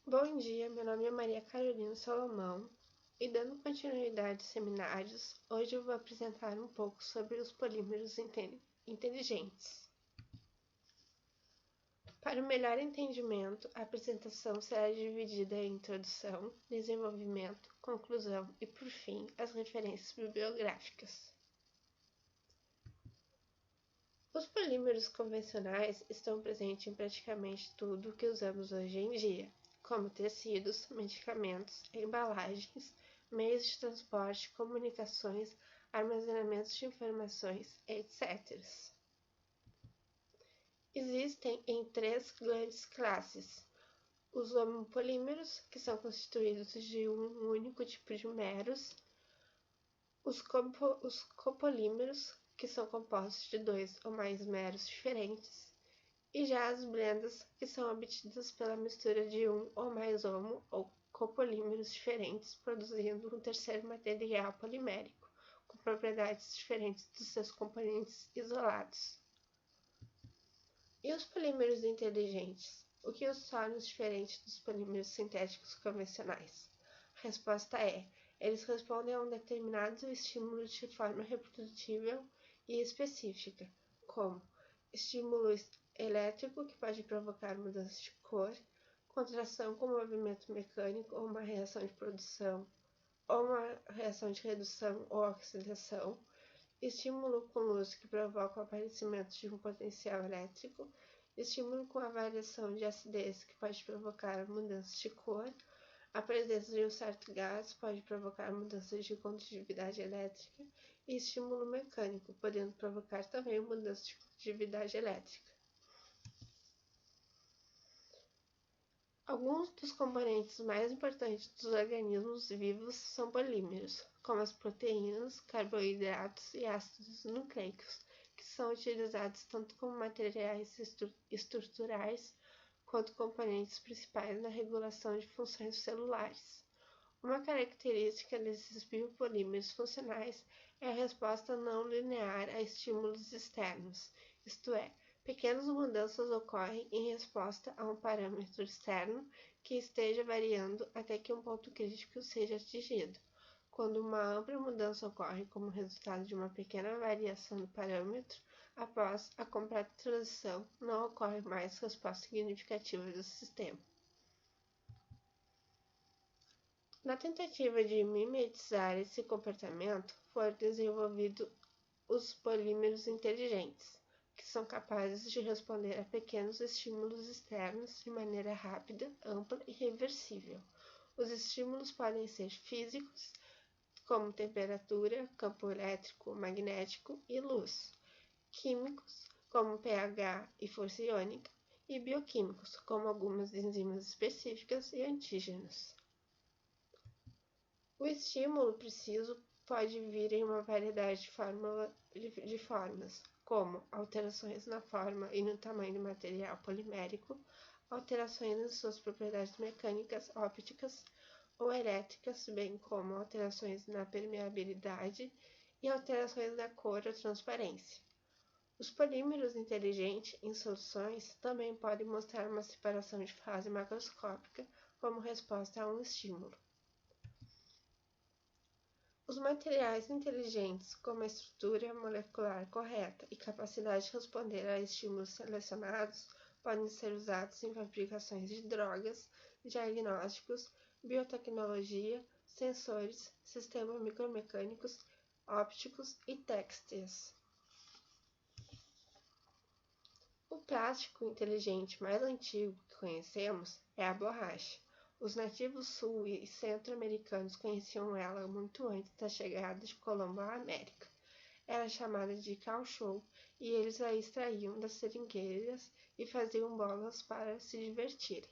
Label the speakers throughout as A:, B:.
A: Bom dia, meu nome é Maria Carolina Salomão e, dando continuidade aos seminários, hoje eu vou apresentar um pouco sobre os polímeros inteligentes. Para o melhor entendimento, a apresentação será dividida em introdução, desenvolvimento, conclusão e, por fim, as referências bibliográficas. Os polímeros convencionais estão presentes em praticamente tudo o que usamos hoje em dia, como tecidos, medicamentos, embalagens, meios de transporte, comunicações, armazenamentos de informações, etc. Existem em três grandes classes: os homopolímeros, que são constituídos de um único tipo de meros, os copolímeros, que são compostos de dois ou mais meros diferentes, e já as blendas, que são obtidas pela mistura de um ou mais homo ou copolímeros diferentes, produzindo um terceiro material polimérico, com propriedades diferentes dos seus componentes isolados. E os polímeros inteligentes? O que os torna diferentes dos polímeros sintéticos convencionais? A resposta é: eles respondem a um determinado estímulo de forma reprodutível e específica, como estímulo elétrico, que pode provocar mudança de cor, contração com movimento mecânico ou uma reação de produção, ou uma reação de redução ou oxidação, estímulo com luz, que provoca o aparecimento de um potencial elétrico, estímulo com a variação de acidez, que pode provocar mudança de cor, a presença de um certo gás pode provocar mudanças de condutividade elétrica, e estímulo mecânico, podendo provocar também mudança de condutividade elétrica. Alguns dos componentes mais importantes dos organismos vivos são polímeros, como as proteínas, carboidratos e ácidos nucleicos, que são utilizados tanto como materiais estruturais quanto componentes principais na regulação de funções celulares. Uma característica desses biopolímeros funcionais é a resposta não linear a estímulos externos, isto é, pequenas mudanças ocorrem em resposta a um parâmetro externo que esteja variando até que um ponto crítico seja atingido. Quando uma ampla mudança ocorre como resultado de uma pequena variação do parâmetro, após a completa transição, não ocorre mais resposta significativa do sistema. Na tentativa de mimetizar esse comportamento, foram desenvolvidos os polímeros inteligentes, que são capazes de responder a pequenos estímulos externos de maneira rápida, ampla e reversível. Os estímulos podem ser físicos, como temperatura, campo elétrico, magnético e luz, químicos, como pH e força iônica, e bioquímicos, como algumas enzimas específicas e antígenos. O estímulo preciso pode vir em uma variedade de formas, como alterações na forma e no tamanho do material polimérico, alterações nas suas propriedades mecânicas, ópticas ou elétricas, bem como alterações na permeabilidade e alterações na cor ou transparência. Os polímeros inteligentes em soluções também podem mostrar uma separação de fase macroscópica como resposta a um estímulo. Os materiais inteligentes, como a estrutura molecular correta e capacidade de responder a estímulos selecionados, podem ser usados em fabricações de drogas, diagnósticos, biotecnologia, sensores, sistemas micromecânicos, ópticos e têxteis. O plástico inteligente mais antigo que conhecemos é a borracha. Os nativos sul- e centro-americanos conheciam ela muito antes da chegada de Colombo à América. Era chamada de cauchou e eles a extraíam das seringueiras e faziam bolas para se divertirem.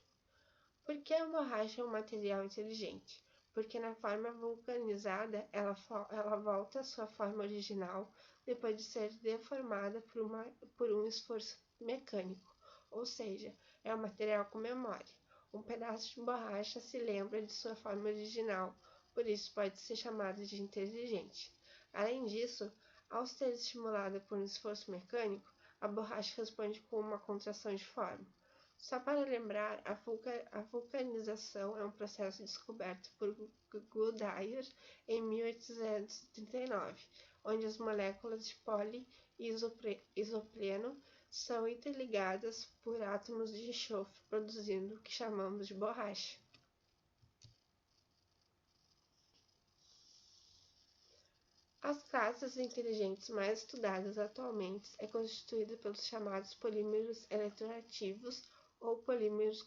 A: Por que a borracha é um material inteligente? Porque na forma vulcanizada ela volta à sua forma original depois de ser deformada por um esforço mecânico, ou seja, é um material com memória. Um pedaço de borracha se lembra de sua forma original, por isso pode ser chamado de inteligente. Além disso, ao ser estimulada por um esforço mecânico, a borracha responde com uma contração de forma. Só para lembrar, a vulcanização é um processo descoberto por Goodyear em 1839, onde as moléculas de poli e isopreno são interligadas por átomos de enxofre, produzindo o que chamamos de borracha. As classes inteligentes mais estudadas atualmente é constituída pelos chamados polímeros eletroativos ou polímeros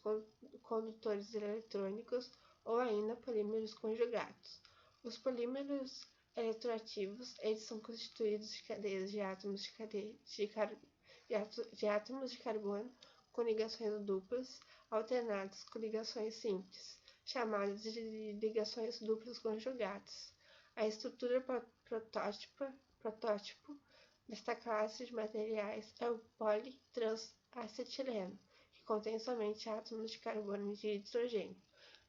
A: condutores eletrônicos ou ainda polímeros conjugados. Os polímeros eletroativos eles são constituídos de cadeias de átomos de átomos de carbono com ligações duplas alternadas com ligações simples, chamadas de ligações duplas conjugadas. A estrutura protótipo desta classe de materiais é o politransacetileno, que contém somente átomos de carbono e de hidrogênio.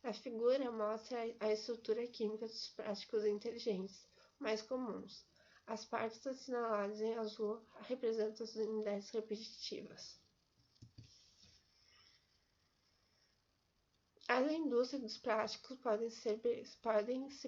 A: A figura mostra a estrutura química dos plásticos inteligentes mais comuns. As partes assinaladas em azul representam as unidades repetitivas. As indústrias dos plásticos podem se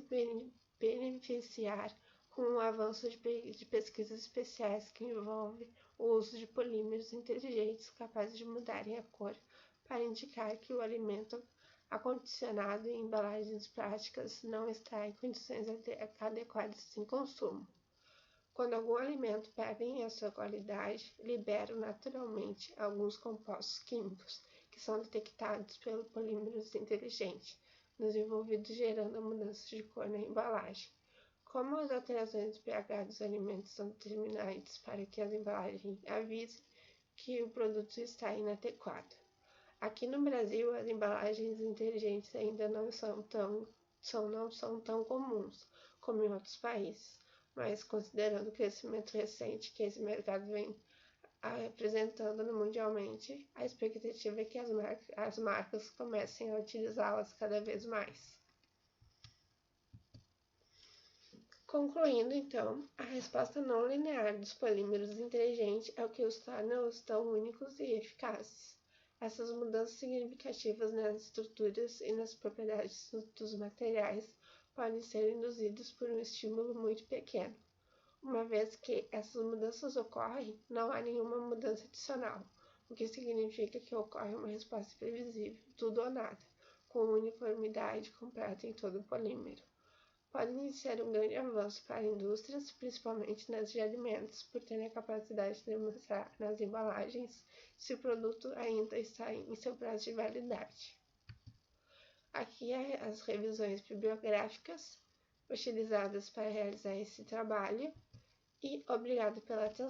A: beneficiar com o avanço de pesquisas especiais que envolvem o uso de polímeros inteligentes capazes de mudarem a cor para indicar que o alimento acondicionado em embalagens plásticas não está em condições adequadas de consumo. Quando algum alimento perde a sua qualidade, libera naturalmente alguns compostos químicos que são detectados pelos polímeros inteligentes desenvolvidos, gerando a mudança de cor na embalagem. Como as alterações do pH dos alimentos são determinantes para que as embalagens avisem que o produto está inadequado. Aqui no Brasil, as embalagens inteligentes ainda não são tão comuns como em outros países, mas considerando o crescimento recente que esse mercado vem apresentando mundialmente, a expectativa é que as marcas comecem a utilizá-las cada vez mais. Concluindo, então, a resposta não linear dos polímeros inteligentes é o que os torna tão únicos e eficazes. Essas mudanças significativas nas estruturas e nas propriedades dos materiais podem ser induzidas por um estímulo muito pequeno. Uma vez que essas mudanças ocorrem, não há nenhuma mudança adicional, o que significa que ocorre uma resposta previsível, tudo ou nada, com uniformidade completa em todo o polímero. Pode iniciar um grande avanço para indústrias, principalmente nas de alimentos, por terem a capacidade de demonstrar nas embalagens se o produto ainda está em seu prazo de validade. Aqui as revisões bibliográficas utilizadas para realizar esse trabalho e obrigado pela atenção.